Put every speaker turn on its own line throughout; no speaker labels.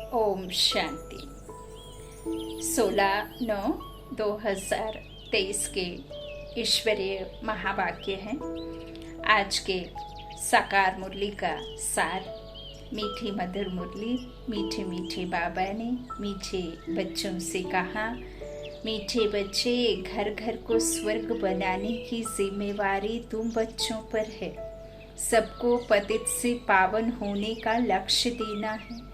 ओम शांति। 16/9/2023 के ईश्वरीय महावाक्य हैं। आज के साकार मुरली का सार। मीठी मधुर मुरली मीठे मीठे बाबा ने मीठे बच्चों से कहा, मीठे बच्चे, घर घर को स्वर्ग बनाने की जिम्मेवारी तुम बच्चों पर है। सबको पतित से पावन होने का लक्ष्य देना है,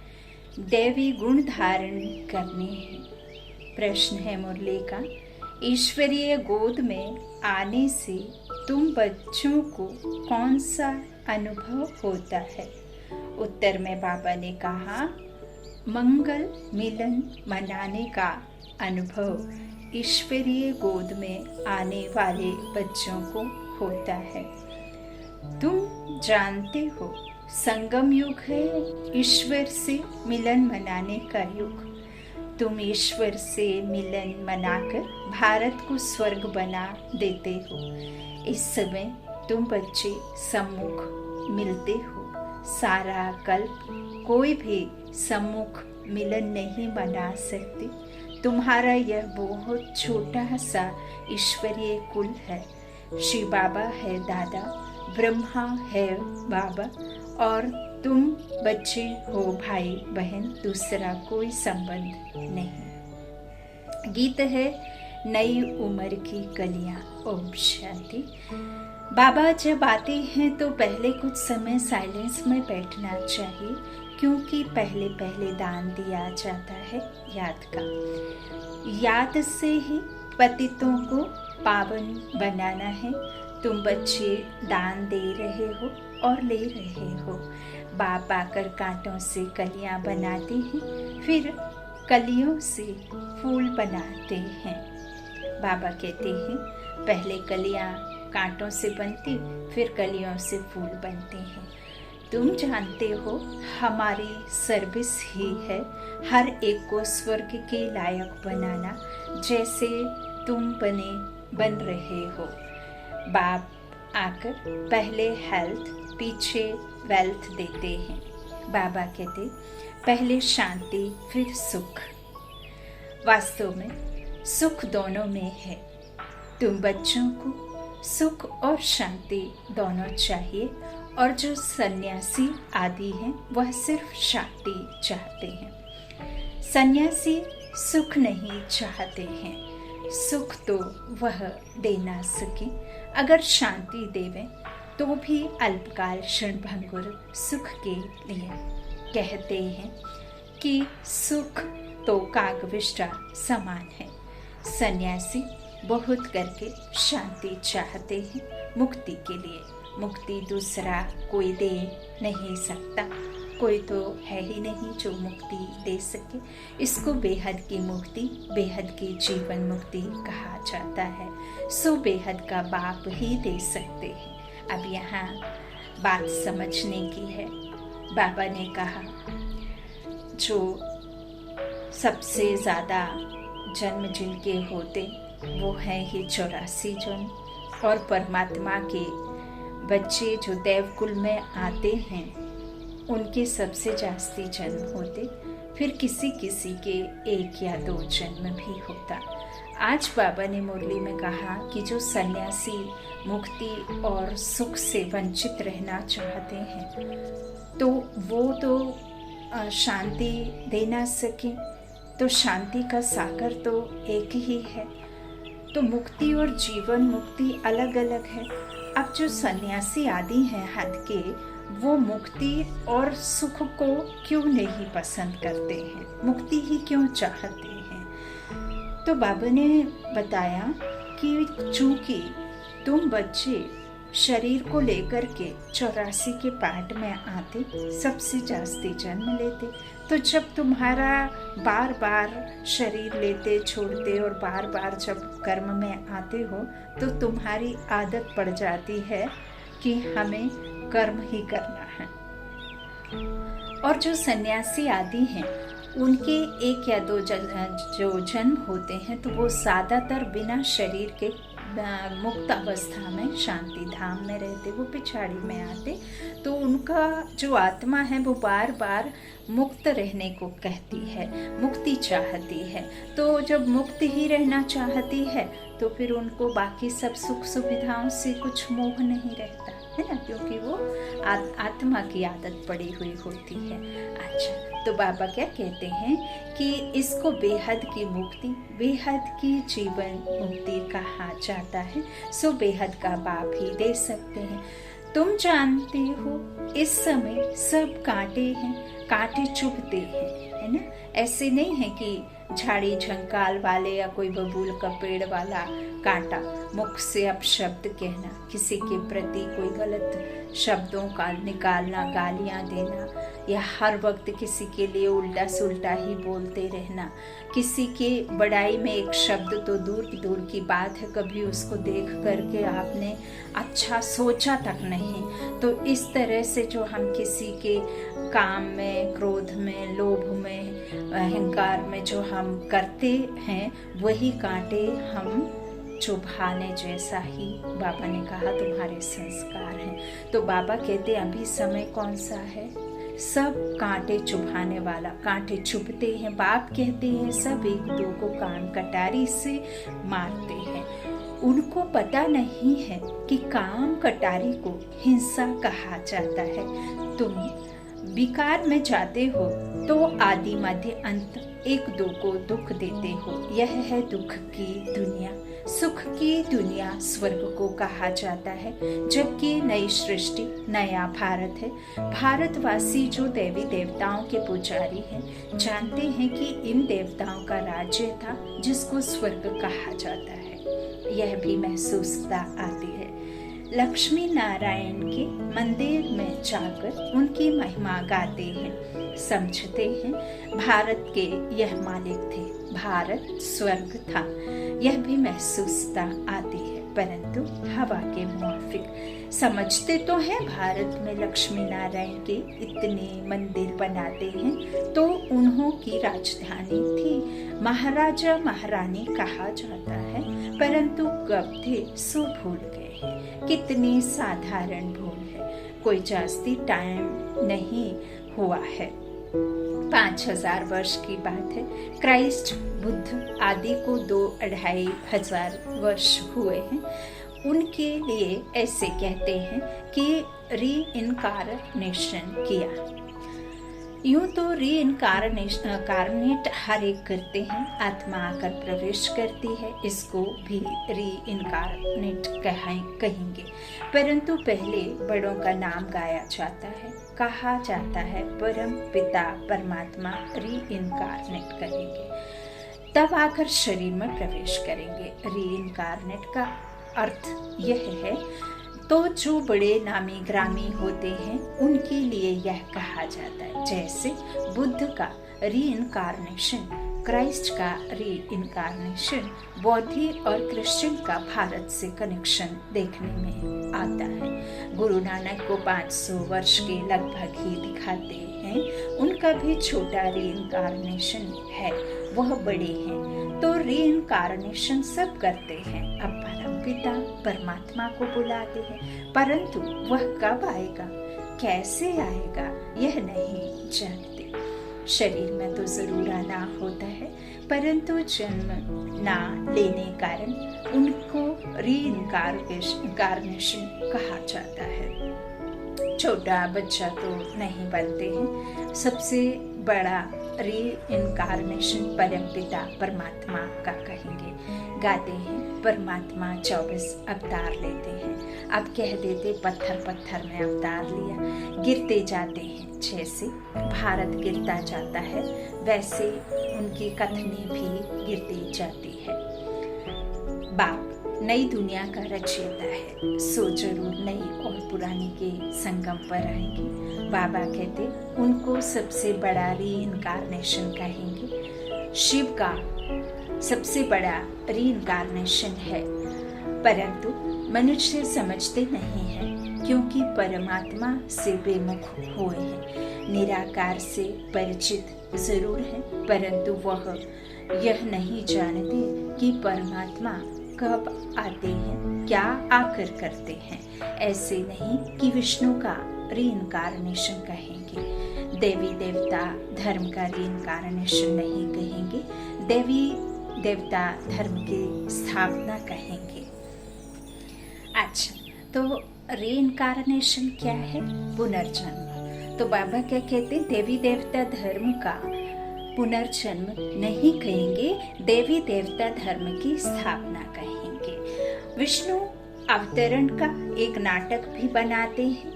दैवी गुण धारण करने हैं। प्रश्न है मुरली का, ईश्वरीय गोद में आने से तुम बच्चों को कौन सा अनुभव होता है? उत्तर में बाबा ने कहा, मंगल मिलन मनाने का अनुभव ईश्वरीय गोद में आने वाले बच्चों को होता है। तुम जानते हो, संगम युग है ईश्वर से मिलन मनाने का युग। तुम ईश्वर से मिलन मनाकर भारत को स्वर्ग बना देते हो। इस समय तुम बच्चे सम्मुख मिलते हो। सारा कल्प कोई भी सम्मुख मिलन नहीं मना सकते। तुम्हारा यह बहुत छोटा सा ईश्वरीय कुल है। शिव बाबा है दादा, ब्रह्मा है बाबा, और तुम बच्चे हो भाई बहन, दूसरा कोई संबंध नहीं। गीत है नई उम्र की कलियां। ओम शांति। बाबा जब आते हैं तो पहले कुछ समय साइलेंस में बैठना चाहिए, क्योंकि पहले पहले दान दिया जाता है याद का। याद से ही पतितों को पावन बनाना है। तुम बच्चे दान दे रहे हो और ले रहे हो। बाप आकर कांटों से कलियां बनाते हैं, फिर कलियों से फूल बनाते हैं। बाबा कहते हैं, पहले कलियां कांटों से बनती, फिर कलियों से फूल बनते हैं। तुम जानते हो, हमारी सर्विस ही है हर एक को स्वर्ग के लायक बनाना, जैसे तुम बन रहे हो। बाप आकर पहले हेल्थ पीछे वेल्थ देते हैं। बाबा कहते, पहले शांति फिर सुख। वास्तव में सुख दोनों में है। तुम बच्चों को सुख और शांति दोनों चाहिए, और जो सन्यासी आदि हैं वह सिर्फ शांति चाहते हैं। सन्यासी सुख नहीं चाहते हैं। सुख तो वह दे ना सके। अगर शांति देवें तो भी अल्पकाल क्षणभंगुर सुख के लिए। कहते हैं कि सुख तो कागविष्टा समान है। सन्यासी बहुत करके शांति चाहते हैं मुक्ति के लिए। मुक्ति दूसरा कोई दे नहीं सकता। कोई तो है ही नहीं जो मुक्ति दे सके। इसको बेहद की मुक्ति, बेहद की जीवन मुक्ति कहा जाता है। सो बेहद का बाप ही दे सकते हैं। अब यहाँ बात समझने की है। बाबा ने कहा, जो सबसे ज़्यादा जन्म जिनके होते वो हैं ही 84 जन्म, और परमात्मा के बच्चे जो देवकुल में आते हैं उनके सबसे जास्ती जन्म होते। फिर किसी किसी के 1 या 2 जन्म भी होता। आज बाबा ने मुरली में कहा कि जो सन्यासी मुक्ति और सुख से वंचित रहना चाहते हैं तो वो तो शांति दे ना सके। तो शांति का सागर तो एक ही है। तो मुक्ति और जीवन मुक्ति अलग अलग है। अब जो सन्यासी आदि हैं हद के, वो मुक्ति और सुख को क्यों नहीं पसंद करते हैं, मुक्ति ही क्यों चाहते हैं? तो बाबा ने बताया कि चूंकि तुम बच्चे शरीर को लेकर के 84 के पार्ट में आते, सबसे जास्ती जन्म लेते। तो जब तुम्हारा बार बार शरीर लेते छोड़ते और बार बार जब कर्म में आते हो तो तुम्हारी आदत पड़ जाती है कि हमें कर्म ही करना है। और जो सन्यासी आदि हैं उनके 1 या 2 जो जन्म होते हैं तो वो ज़्यादातर बिना शरीर के मुक्त अवस्था में शांति धाम में रहते, वो पिछाड़ी में आते, तो उनका जो आत्मा है वो बार बार मुक्त रहने को कहती है, मुक्ति चाहती है। तो जब मुक्त ही रहना चाहती है तो फिर उनको बाकी सब सुख सुविधाओं से कुछ मोह नहीं रहता है ना, क्योंकि वो आत्मा की आदत पड़ी हुई होती है। अच्छा, तो बाबा क्या कहते हैं कि इसको बेहद की मुक्ति, बेहद की जीवन मुक्ति कहा जाता है। सो बेहद का बाप ही दे सकते हैं। तुम जानते हो इस समय सब कांटे हैं, कांटे चुभते हैं, है ना। ऐसे नहीं है कि झाड़ी झंकाल वाले या कोई बबूल का पेड़ वाला कांटा, मुख से अपशब्द कहना, किसी के प्रति कोई गलत शब्दों का निकालना, गालियां देना, या हर वक्त किसी के लिए उल्टा सुल्टा ही बोलते रहना, किसी के बड़ाई में एक शब्द तो दूर की बात है, कभी उसको देख करके आपने अच्छा सोचा तक नहीं। तो इस तरह से जो हम किसी के काम में, क्रोध में, लोभ में, अहंकार में जो हम करते हैं, वही कांटे हम चुभाने जैसा ही बाबा ने कहा तुम्हारे संस्कार हैं। तो बाबा कहते हैं अभी समय कौन सा है, सब कांटे चुभाने वाला, कांटे चुभते हैं। बाप कहते हैं सब एक दो को कान कटारी से मारते हैं। उनको पता नहीं है कि काम कटारी को हिंसा कहा जाता है। तुम विकार में जाते हो तो आदि मध्य अंत एक दो को दुख देते हो। यह है दुख की दुनिया। सुख की दुनिया स्वर्ग को कहा जाता है, जबकि नई सृष्टि, नया भारत है। भारतवासी जो देवी देवताओं के पुजारी हैं, जानते हैं कि इन देवताओं का राज्य था जिसको स्वर्ग कहा जाता है। यह भी महसूसता आती है। लक्ष्मी नारायण के मंदिर में जाकर उनकी महिमा गाते हैं, समझते हैं भारत के यह मालिक थे, भारत स्वर्ग था। यह भी महसूसता आती है, परंतु हवा के मुआफिक समझते तो हैं। भारत में लक्ष्मी नारायण के इतने मंदिर बनाते हैं तो उन्हों की राजधानी थी, महाराजा महारानी कहा जाता है, परंतु कब थे सो भूल गए। कितनी साधारण भूल है, कोई जास्ती टाइम नहीं हुआ है, 5000 वर्ष की बात है। क्राइस्ट बुद्ध आदि को 2-2.5 वर्ष हुए हैं। उनके लिए ऐसे कहते हैं कि रीइनकार्नेशन किया। यूं तो रीइनकार्नेट हर एक करते हैं, आत्मा आकर प्रवेश करती है, इसको भी रीइनकार्नेट कहेंगे। परंतु पहले बड़ों का नाम गाया जाता है, कहा जाता है परम पिता परमात्मा रीइनकार्नेट करेंगे, तब आकर शरीर में प्रवेश करेंगे। रीइनकार्नेट का अर्थ यह है। तो जो बड़े नामी ग्रामी होते हैं उनके लिए यह कहा जाता है, जैसे बुद्ध का रीइनकार्नेशन, क्राइस्ट का रीइनकार्नेशन, बौद्धि और क्रिश्चियन का भारत से कनेक्शन देखने में आता है। गुरु नानक को 500 वर्ष के लगभग ही दिखाते हैं, उनका भी छोटा रीइनकार्नेशन है, वह बड़े हैं। तो रीइनकार्नेशन सब करते हैं, अब परम पिता परमात्मा को बुलाते हैं, परंतु वह कब आएगा, कैसे आएगा, यह नहीं जानते। शरीर में तो जरूर आना होता है, परंतु जन्म ना लेने कारण उनको रीइनकार्नेशन कहा जाता है। छोटा बच्चा तो नहीं बनते हैं। सबसे बड़ा रीइनकार्नेशन परम पिता परमात्मा का कहेंगे। गाते हैं परमात्मा 24 अवतार लेते हैं। अब कह देते पत्थर पत्थर में अवतार लिया, गिरते जाते हैं। जैसे भारत गिरता जाता है वैसे उनकी कथनी भी गिरती जाती है। बाप नई दुनिया का रचयिता है, सो जरूर नई और पुरानी के संगम पर आएंगे। बाबा कहते उनको सबसे बड़ा रीइनकार्नेशन कहेंगे। शिव का सबसे बड़ा रीइनकार्नेशन है, परंतु मनुष्य समझते नहीं है, क्योंकि परमात्मा से बेमुख हुए हैं। निराकार से परिचित जरूर है, परंतु वह यह नहीं जानते कि परमात्मा कब आते हैं, क्या आकर करते हैं। ऐसे नहीं कि विष्णु का रीइंकार्नेशन कहेंगे, देवी देवता धर्म का रीइंकार्नेशन नहीं कहेंगे, देवी देवता धर्म की स्थापना कहेंगे। अच्छा, तो रीइंकार्नेशन क्या है? पुनर्जन्म। तो बाबा क्या कहते हैं? देवी देवता धर्म का पुनर्जन्म नहीं कहेंगे, देवी देवता धर्म की स्थापना कहेंगे। विष्णु अवतरण का एक नाटक भी बनाते हैं।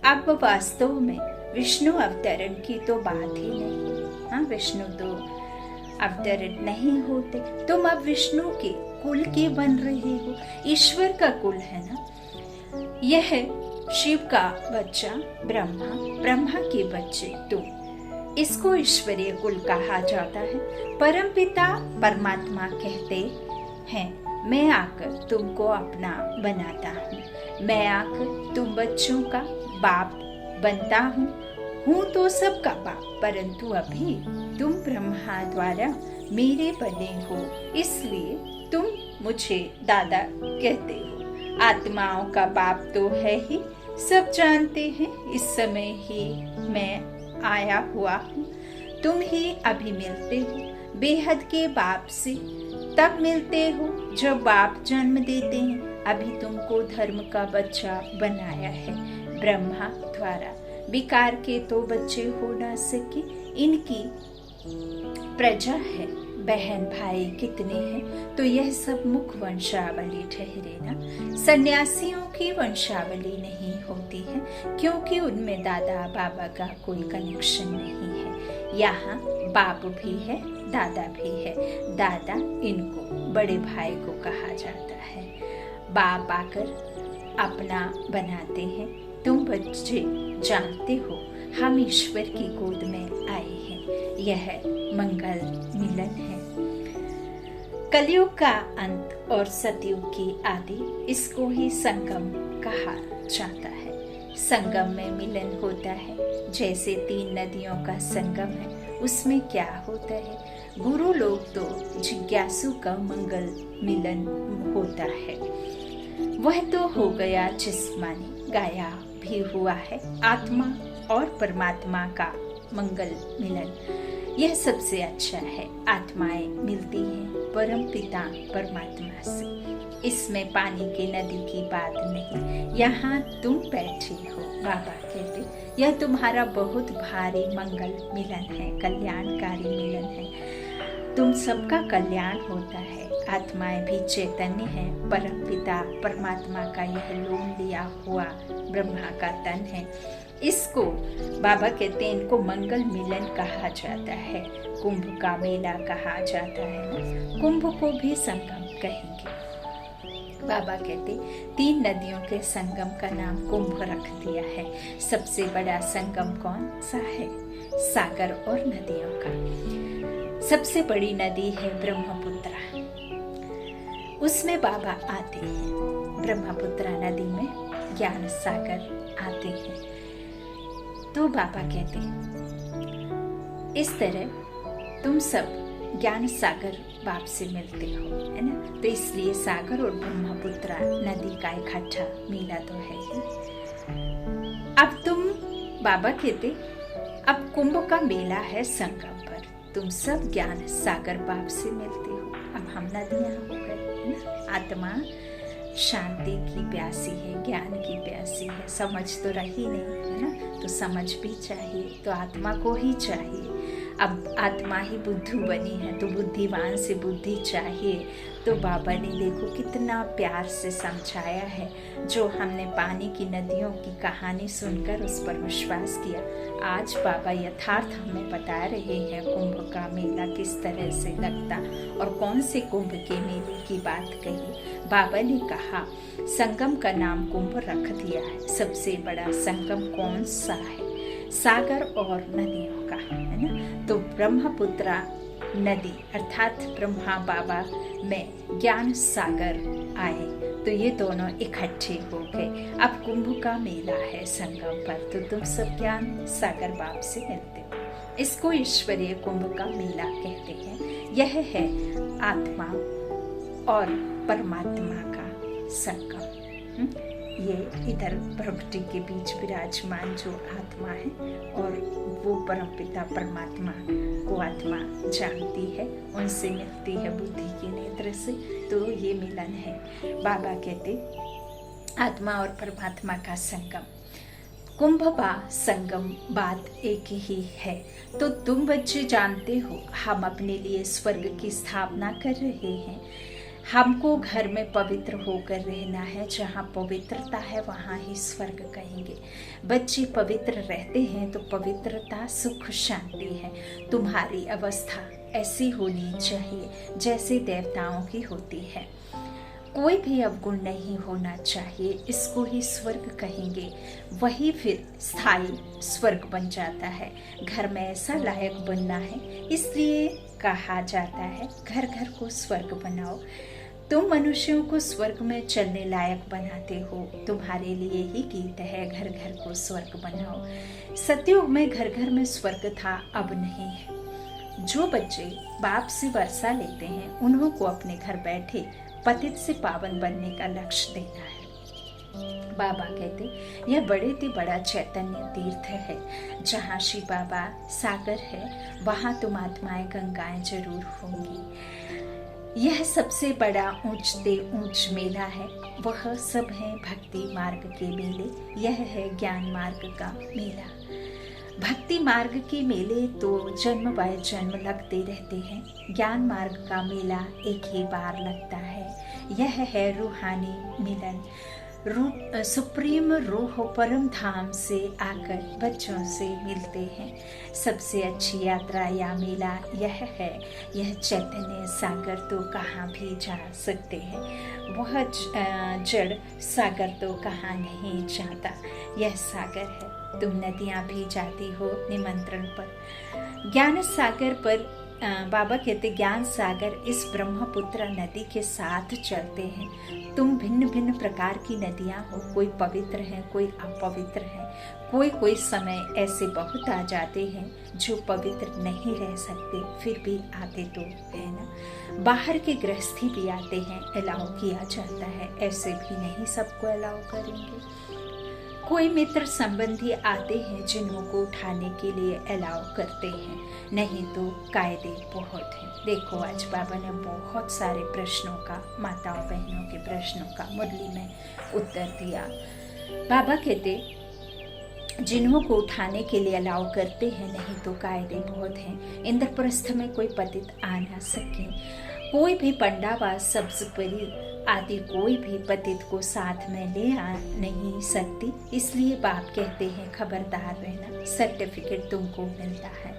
अब वास्तव में विष्णु अवतरण की तो बात ही नहीं। हाँ, विष्णु तो अवतरण नहीं होते। तुम अब विष्णु के कुल के बन रहे हो, ईश्वर का कुल है ना। यह शिव का बच्चा ब्रह्मा, ब्रह्मा के बच्चे तुम, इसको ईश्वरीय कुल कहा जाता है। परमपिता परमात्मा कहते हैं, मैं आकर तुमको अपना बनाता हूँ, मैं आकर तुम बच्चों का बाप बनता हूँ तो सबका बाप, परंतु अभी तुम ब्रह्मा द्वारा मेरे बने हो, इसलिए तुम मुझे दादा कहते हो। आत्माओं का बाप तो है ही, सब जानते हैं। इस समय ही मैं आया हुआ हूँ, तुम ही अभी मिलते हो बेहद के बाप से। तब मिलते हो जब बाप जन्म देते हैं। अभी तुमको धर्म का बच्चा बनाया है ब्रह्मा द्वारा। विकार के तो बच्चे हो ना सके, इनकी प्रजा है, बहन भाई कितने हैं, तो यह सब मुख वंशावली ठहरे ना। सन्यासियों की वंशावली नहीं होती है, क्योंकि उनमें दादा बाबा का कोई कनेक्शन नहीं है। यहाँ बाप भी है, दादा भी है। दादा इनको बड़े भाई को कहा जाता है। बाप आकर अपना बनाते हैं। तुम बच्चे जानते हो हम ईश्वर की गोद में आए हैं। यह मंगल मिलन है। कलयुग का अंत और सतयुग की आदि, इसको ही संगम कहा जाता है। संगम में मिलन होता है, जैसे 3 नदियों का संगम है। उसमें क्या होता है? गुरु लोग तो जिज्ञासु का मंगल मिलन होता है। वह तो हो गया जिस्मानी, गाया भी हुआ है आत्मा और परमात्मा का मंगल मिलन। यह सबसे अच्छा है। आत्माएं मिलती हैं परम पिता परमात्मा से। इसमें पानी की नदी की बात नहीं। यहाँ तुम बैठे हो, बाबा कहते, यह तुम्हारा बहुत भारी मंगल मिलन है, कल्याणकारी मिलन है। तुम सबका कल्याण होता है। आत्माएं भी चैतन्य है। परम पिता परमात्मा का यह लोन लिया हुआ ब्रह्मा का तन है। इसको बाबा कहते हैं, इनको मंगल मिलन कहा जाता है। कुंभ का मेला कहा जाता है ना। कुंभ को भी संगम कहेंगे। बाबा कहते 3 नदियों के संगम का नाम कुंभ रख दिया है। सबसे बड़ा संगम कौन सा है? सागर और नदियों का। सबसे बड़ी नदी है ब्रह्मपुत्रा। उसमें बाबा आते हैं। ब्रह्मपुत्रा नदी में ज्ञान सागर आते हैं। तो बाबा कहते हैं, इस तरह तुम सब ज्ञान सागर बाप से मिलते हो, है ना। तो इसलिए सागर और ब्रह्मपुत्रा नदी का इकट्ठा मिला तो है ही। अब तुम, बाबा कहते, अब कुंभ का मेला है संगम पर। तुम सब ज्ञान सागर बाप से मिलते हो। अब हम नदियां हो गए, है ना। आत्मा शांति की प्यासी है, ज्ञान की प्यासी है। समझ तो रही नहीं, है ना, तो समझ भी चाहिए, तो आत्मा को ही चाहिए। अब आत्मा ही बुद्धू बनी है, तो बुद्धिवान से बुद्धि चाहिए। तो बाबा ने देखो कितना प्यार से समझाया है। जो हमने पानी की नदियों की कहानी सुनकर उस पर विश्वास किया, आज बाबा यथार्थ हमें बता रहे हैं कुंभ का मेला किस तरह से लगता और कौन से कुंभ के मेले की बात कही। बाबा ने कहा संगम का नाम कुंभ रख दिया है। सबसे बड़ा संगम कौन सा है? सागर और नदियों का, है ना। तो ब्रह्मपुत्रा नदी अर्थात ब्रह्मा बाबा में ज्ञान सागर आए, तो ये दोनों इकट्ठे हो गए। अब कुंभ का मेला है संगम पर, तो तुम सब ज्ञान सागर बाप से मिलते हो। इसको ईश्वरीय कुंभ का मेला कहते हैं। यह है आत्मा और परमात्मा का संगम। ये इधर प्रकृति के बीच विराजमान जो आत्मा है और वो परमपिता परमात्मा को आत्मा जानती है, उनसे मिलती है बुद्धि के नेत्र से, तो ये मिलन है। बाबा कहते आत्मा और परमात्मा का संगम, कुंभ बा संगम बात एक ही है। तो तुम बच्चे जानते हो हम अपने लिए स्वर्ग की स्थापना कर रहे हैं। हमको घर में पवित्र होकर रहना है, जहाँ पवित्रता है वहाँ ही स्वर्ग कहेंगे। बच्चे पवित्र रहते हैं तो पवित्रता सुख शांति है। तुम्हारी अवस्था ऐसी होनी चाहिए जैसे देवताओं की होती है। कोई भी अवगुण नहीं होना चाहिए, इसको ही स्वर्ग कहेंगे। वही फिर स्थायी स्वर्ग बन जाता है। घर में ऐसा लायक बनना है, इसलिए कहा जाता है घर घर को स्वर्ग बनाओ। तुम मनुष्यों को स्वर्ग में चलने लायक बनाते हो, तुम्हारे लिए ही गीत है घर घर को स्वर्ग बनाओ। सतयुग में घर घर में स्वर्ग था, अब नहीं है। जो बच्चे बाप से वर्षा लेते हैं उन्हों को अपने घर बैठे पतित से पावन बनने का लक्ष्य देना है। बाबा कहते यह बड़े से बड़ा चैतन्य तीर्थ है। जहाँ शिव बाबा सागर है वहाँ तुम आत्माएं गंगाएं जरूर होंगी। यह सबसे बड़ा ऊंचते ऊंच मेला है। वह सब है भक्ति मार्ग के मेले, यह है ज्ञान मार्ग का मेला। भक्ति मार्ग के मेले तो जन्म बाय जन्म लगते रहते हैं। ज्ञान मार्ग का मेला एक ही बार लगता है। यह है रूहानी मिलन। रूप सुप्रीम रूह परम धाम से आकर बच्चों से मिलते हैं। सबसे अच्छी यात्रा या मेला यह है। यह चैतन्य सागर तो कहाँ भी जा सकते हैं, वह जड़ सागर तो कहाँ नहीं जाता। यह सागर है, तुम नदियाँ भी जाती हो निमंत्रण पर। ज्ञान सागर पर बाबा कहते ज्ञान सागर इस ब्रह्मपुत्र नदी के साथ चलते हैं। तुम भिन्न भिन्न प्रकार की नदियां हो, कोई पवित्र है कोई अपवित्र है। कोई समय ऐसे बहुत आ जाते हैं जो पवित्र नहीं रह सकते, फिर भी आते तो है ना। बाहर के गृहस्थी भी आते हैं, अलाउ किया जाता है। ऐसे भी नहीं सबको अलाउ करेंगे। कोई मित्र संबंधी आते हैं जिन्हों को उठाने के लिए अलाउ करते हैं, नहीं तो कायदे बहुत हैं। देखो आज बाबा ने बहुत सारे प्रश्नों का, माताओं बहनों के प्रश्नों का मुरली में उत्तर दिया। बाबा कहते जिन्हों को उठाने के लिए अलाउ करते हैं, नहीं तो कायदे बहुत हैं। इंद्रप्रस्थ में कोई पतित आ ना सके। कोई भी पंडा व सब्ज परी आदि कोई भी पतित को साथ में ले आ नहीं सकती। इसलिए बाप कहते हैं खबरदार रहना, सर्टिफिकेट तुमको मिलता है।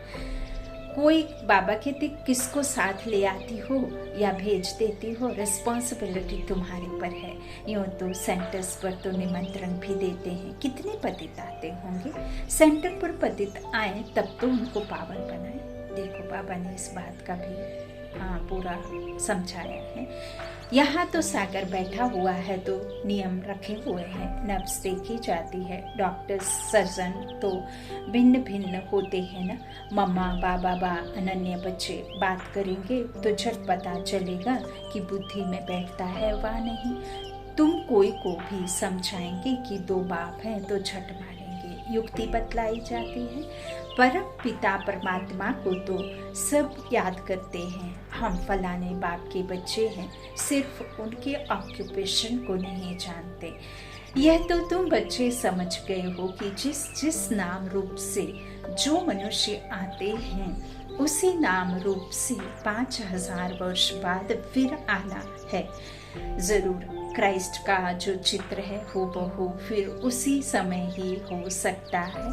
कोई बाबा कहते किसको साथ ले आती हो या भेज देती हो, रिस्पॉन्सिबिलिटी तुम्हारे पर है। यूँ तो सेंटर्स पर तो निमंत्रण भी देते हैं, कितने पतित आते होंगे। सेंटर पर पतित आए तब तो उनको पावन बनाए। देखो बाबा ने इस बात का भी पूरा समझाया है। यहाँ तो सागर बैठा हुआ है तो नियम रखे हुए हैं, नब्ज देखी जाती है। डॉक्टर्स सर्जन तो भिन्न भिन्न होते हैं ना। मम्मा बाबा बा अनन्य बच्चे बात करेंगे तो झट पता चलेगा कि बुद्धि में बैठता है वा नहीं। तुम कोई को भी समझाएंगे कि दो बाप हैं तो झट मारेंगे, युक्ति बतलाई जाती है। परम पिता परमात्मा को तो सब याद करते हैं। हम फलाने बाप के बच्चे हैं, सिर्फ उनके ऑक्यूपेशन को नहीं जानते। यह तो तुम बच्चे समझ गए हो कि जिस जिस नाम रूप से जो मनुष्य आते हैं उसी नाम रूप से 5000 वर्ष बाद फिर आना है। जरूर क्राइस्ट का जो चित्र है हूबहू फिर उसी समय ही हो सकता है,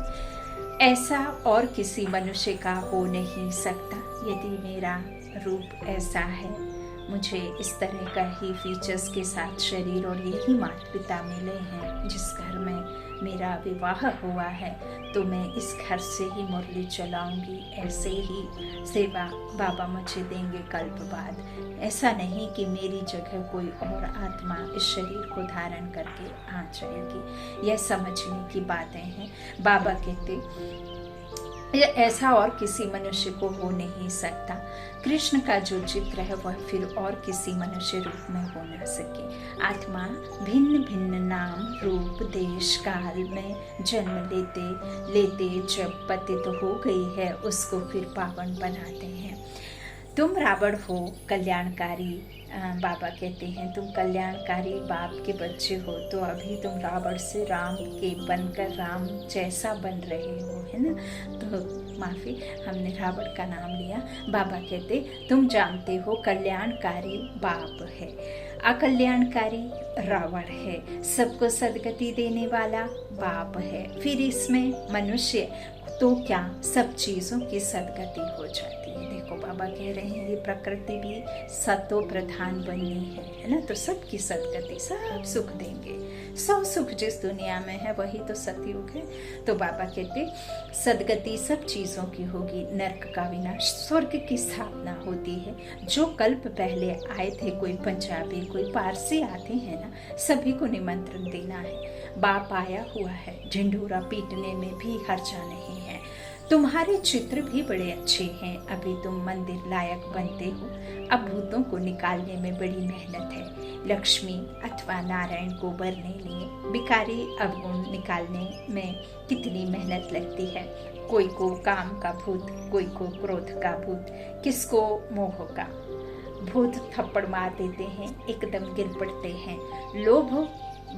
ऐसा और किसी मनुष्य का हो नहीं सकता। यदि मेरा रूप ऐसा है, मुझे इस तरह का ही फीचर्स के साथ शरीर और यही माता पिता मिले हैं जिस घर में मेरा विवाह हुआ है, तो मैं इस घर से ही मुरली चलाऊंगी। ऐसे ही सेवा बाबा मुझे देंगे कल्प बाद। ऐसा नहीं कि मेरी जगह कोई और आत्मा इस शरीर को धारण करके आ जाएगी। यह समझने की बातें हैं। बाबा कहते ऐसा और किसी मनुष्य को हो नहीं सकता। कृष्ण का जो चित्र है वह फिर और किसी मनुष्य रूप में हो ना सके। आत्मा भिन्न भिन्न नाम रूप देश काल में जन्म लेते लेते जब पतित हो गई है उसको फिर पावन बनाते हैं। तुम रावण हो कल्याणकारी, बाबा कहते हैं तुम कल्याणकारी बाप के बच्चे हो, तो अभी तुम रावण से राम के बनकर राम जैसा बन रहे हो, है ना। तो माफ़ी, हमने रावण का नाम लिया। बाबा कहते तुम जानते हो कल्याणकारी बाप है, अकल्याणकारी रावण है, सबको सदगति देने वाला बाप है। फिर इसमें मनुष्य तो क्या सब चीज़ों की सदगति हो जाती है। देखो बाबा कह रहे हैं ये प्रकृति भी सतो प्रधान बननी है ना, तो सबकी सदगति, सब सुख देंगे। सब सुख जिस दुनिया में है वही तो सतयुग है। तो बाबा कहते सदगति सब चीज़ों की होगी, नरक का विनाश, स्वर्ग की स्थापना होती है। जो कल्प पहले आए थे, कोई पंजाबी कोई पारसी आते हैं ना, सभी को निमंत्रण देना है। बाप आया हुआ है, ढिंढोरा पीटने में भी हर्जा नहीं है। तुम्हारे चित्र भी बड़े अच्छे हैं, अभी तुम मंदिर लायक बनते हो। अब भूतों को निकालने में बड़ी मेहनत है। लक्ष्मी अथवा नारायण को बरने लिए विकारी अवगुण निकालने में कितनी मेहनत लगती है। कोई को काम का भूत, कोई को क्रोध का भूत, किसको मोह का भूत थप्पड़ मार देते हैं, एकदम गिर पड़ते हैं। लोभ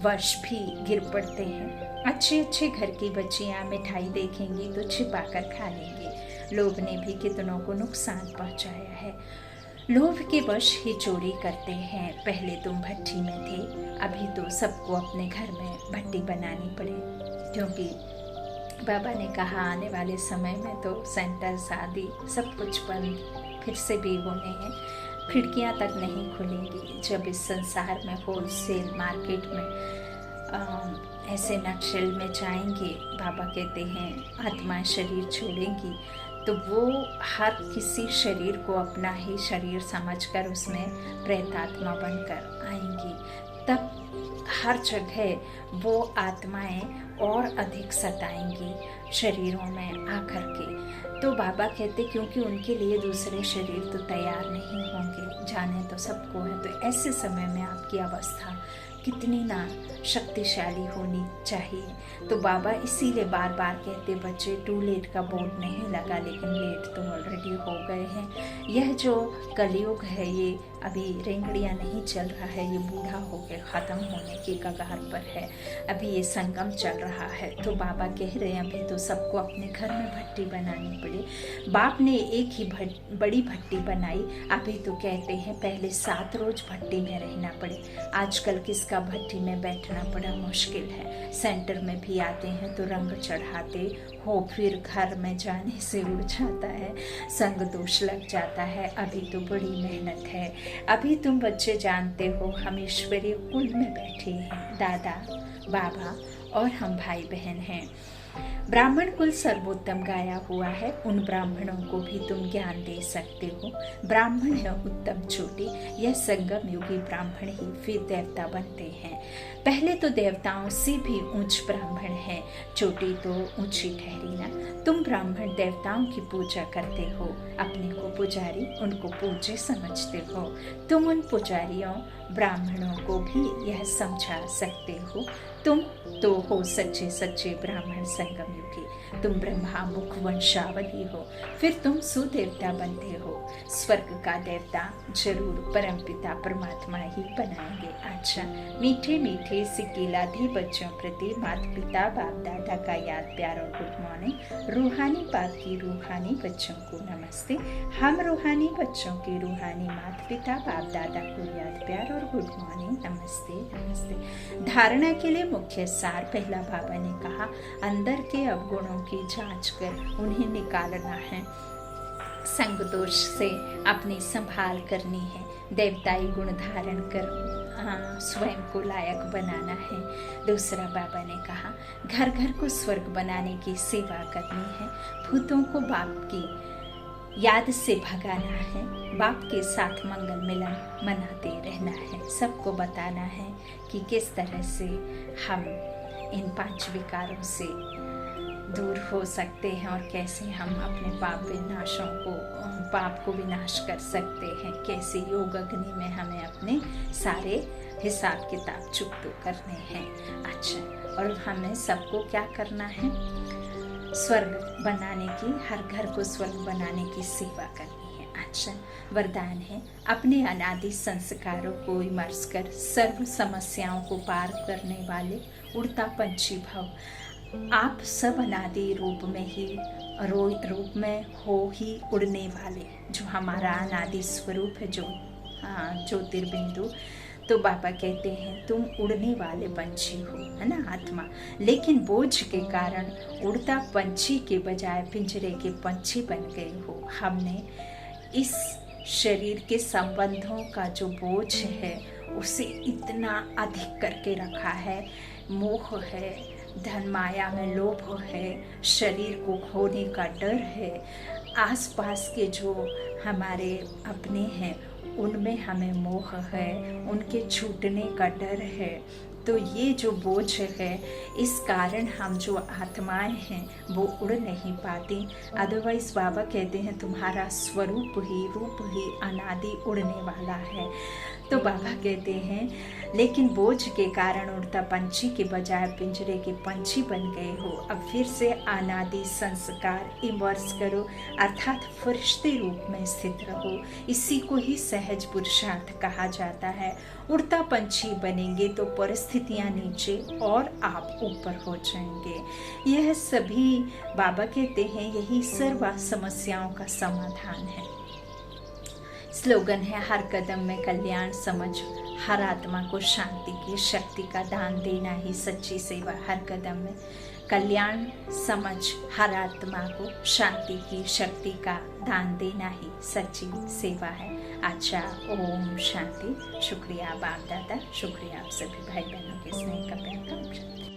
वश भी गिर पड़ते हैं। अच्छे अच्छे घर की बच्चियां मिठाई देखेंगी तो छिपा कर खा लेंगी। लोभ ने भी कितनों को नुकसान पहुंचाया है। लोभ के वश ही चोरी करते हैं। पहले तुम भट्टी में थे, अभी तो सबको अपने घर में भट्टी बनानी पड़े, क्योंकि बाबा ने कहा आने वाले समय में तो सेंटर शादी सब कुछ बंद फिर से भी होने हैं। खिड़कियां तक नहीं खुलेंगी। जब इस संसार में होलसेल मार्केट में ऐसे नक्शल में जाएंगे, बाबा कहते हैं आत्मा शरीर छोड़ेंगी, तो वो हर किसी शरीर को अपना ही शरीर समझकर उसमें प्रेतात्मा बनकर आएंगी। तब हर जगह वो आत्माएं और अधिक सताएंगी शरीरों में आकर के। तो बाबा कहते क्योंकि उनके लिए दूसरे शरीर तो तैयार नहीं होंगे, जाने तो सबको है। तो ऐसे समय में आपकी अवस्था कितनी ना शक्तिशाली होनी चाहिए। तो बाबा इसीलिए बार बार कहते बच्चे टू लेट का बोर्ड नहीं लगा, लेकिन लेट तो ऑलरेडी हो गए हैं। यह जो कलयुग है ये अभी रेंगड़ियाँ नहीं चल रहा है, ये बूढ़ा होकर ख़त्म होने की कगार पर है। अभी ये संगम चल रहा है। तो बाबा कह रहे हैं अभी तो सबको अपने घर में भट्टी बनानी पड़े। बाप ने एक ही बड़ी भट्टी बनाई, अभी तो कहते हैं पहले 7 रोज भट्टी में रहना पड़े। आजकल किसका भट्टी में बैठना बड़ा मुश्किल है। सेंटर में भी आते हैं तो रंग चढ़ाते हो, फिर घर में जाने से उड़ जाता है, संग दोष लग जाता है। अभी तो बड़ी मेहनत है। अभी तुम बच्चे जानते हो हम ईश्वरीय कुल में बैठे हैं, दादा बाबा और हम भाई बहन हैं। ब्राह्मण कुल सर्वोत्तम गाया हुआ है, उन ब्राह्मणों को भी तुम ज्ञान दे सकते हो। ब्राह्मण है उत्तम चोटी, यह संगम युगी ब्राह्मण ही फिर देवता बनते हैं। पहले तो देवताओं से भी ऊंच ब्राह्मण है, चोटी तो ऊंची ठहरी ना। तुम ब्राह्मण देवताओं की पूजा करते हो, अपने को पुजारी उनको पूज्य समझते हो। तुम उन पुजारियों ब्राह्मणों को भी यह समझा सकते हो, तुम तो हो सच्चे सच्चे ब्राह्मण संगम युगी। तुम ब्रह्मा मुख वंशावली हो, फिर तुम सुदेवता बनते हो। स्वर्ग का देवता जरूर परमपिता परमात्मा ही बनाएंगे। अच्छा, मीठे मीठे सिकीलाधी बच्चों प्रति माता पिता बाप दादा का याद प्यार और गुड मॉर्निंग। रूहानी बाप की रूहानी बच्चों को नमस्ते। हम रूहानी बच्चों के रूहानी माता पिता बाप दादा को याद प्यार और गुड मॉर्निंग, नमस्ते नमस्ते। धारणा के लिए मुख्य सार पहला बाबा ने कहा अंदर के अवगुणों की जांच कर उन्हें निकालना है। संग दोष से अपनी संभाल करनी है। देवताई गुण धारण कर स्वयं को लायक बनाना है। दूसरा बाबा ने कहा घर घर को स्वर्ग बनाने की सेवा करनी है। भूतों को बाप की याद से भगाना है। बाप के साथ मंगल मिलन मनाते रहना है। सबको बताना है कि किस तरह से हम इन 5 विकारों से दूर हो सकते हैं और कैसे हम अपने पाप को विनाश कर सकते हैं, कैसे योग अग्नि में हमें अपने सारे हिसाब किताब चुकतो करने हैं। अच्छा, और हमें सबको क्या करना है? स्वर्ग बनाने की, हर घर को स्वर्ग बनाने की सेवा करनी है। अच्छा, वरदान है अपने अनादि संस्कारों को इमर्स कर सर्व समस्याओं को पार करने वाले उड़ता पंछी भव। आप सब अनादि रूप में हो ही उड़ने वाले, जो हमारा अनादि स्वरूप है, जो ज्योतिर्बिंदु। तो बाबा कहते हैं तुम उड़ने वाले पंछी हो, है ना आत्मा, लेकिन बोझ के कारण उड़ता पंछी के बजाय पिंजरे के पंछी बन गए हो। हमने इस शरीर के संबंधों का जो बोझ है उसे इतना अधिक करके रखा है। मोह है, धन माया में लोभ है, शरीर को खोने का डर है, आसपास के जो हमारे अपने हैं उनमें हमें मोह है, उनके छूटने का डर है। तो ये जो बोझ है, इस कारण हम जो आत्माएं हैं वो उड़ नहीं पाती। अदरवाइज बाबा कहते हैं तुम्हारा स्वरूप ही, रूप ही अनादि उड़ने वाला है। तो बाबा कहते हैं लेकिन बोझ के कारण उड़ता पंछी के बजाय पिंजरे के पंछी बन गए हो। अब फिर से अनादि संस्कार इमर्स करो, अर्थात फरिश्ते रूप में स्थित रहो। इसी को ही सहज पुरुषार्थ कहा जाता है। उड़ता पंछी बनेंगे तो परिस्थितियां नीचे और आप ऊपर हो जाएंगे। यह सभी बाबा कहते हैं यही सर्व समस्याओं का समाधान है। स्लोगन है हर कदम में कल्याण समझ, हर आत्मा को शांति की शक्ति का दान देना ही सच्ची सेवा। हर कदम में कल्याण समझ, हर आत्मा को शांति की शक्ति का दान देना ही सच्ची सेवा है। अच्छा, ओम शांति। शुक्रिया बाप दादा, शुक्रिया आप सभी भाई बहनों के स्नेह का प्यार का।